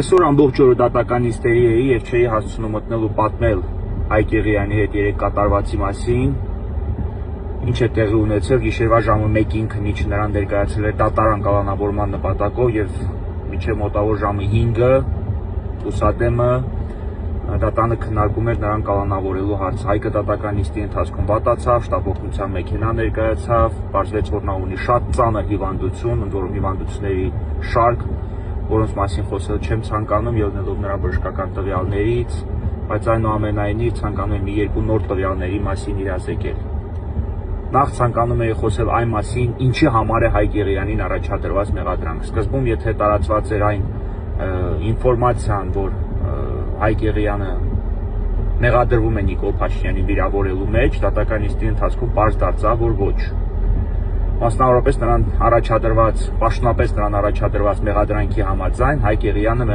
Այսօր ամբողջ օրը դատական նիստերի էի եւ չէի հասցնում մտնել ու պատմել Հայկ Եղիյանի հետ երեք կատարվածի մասին, ինչ է տեղի ունեցել գիշերվա ժամը 1-ին քննիչը նրան ներկայացրել էր դատարան կալանավորման նպատակով եւ մինչեւ մոտավոր ժամը 5-ը ուսադեմը դատանը քննարկում էր նրան կալանավորելու հարցը։ Հայկը դատական նիստի ընթացքում վատացավ, շտապօգնության մեքենա ներկայացավ, պարզվեց, որ նա ունի շատ ծանր հիվանդություն, ընդ որում հիվանդությունների շարք, որոնց մասին խոսել չեմ ցանկանում, ելնելով նրա բժշկական տվյալներից, բայց այնուամենայնիվ ցանկանում եմ մի երկու նոր տվյալների մասին իրազեկել։ Նախ ցանկանում էի խոսել այն մասին, ինչի համար է Հայկ Եղիյանին առաջադրված մեղադրանք։ Սկզբում, եթե տարածված էր այն ինֆորմացիան, որ Հայկ Եղիյանը մեղադրվում է Նիկոլ Փաշինյանին վիրավորելու մեջ, դատական նիստի ընթացքում պարզ դարձավ, որ ոչ։ Մասնավորապես նրան առաջադրված, պաշտոնապես նրան առաջադրված մեղադրանքի համաձայն Հայկ Եղիյանը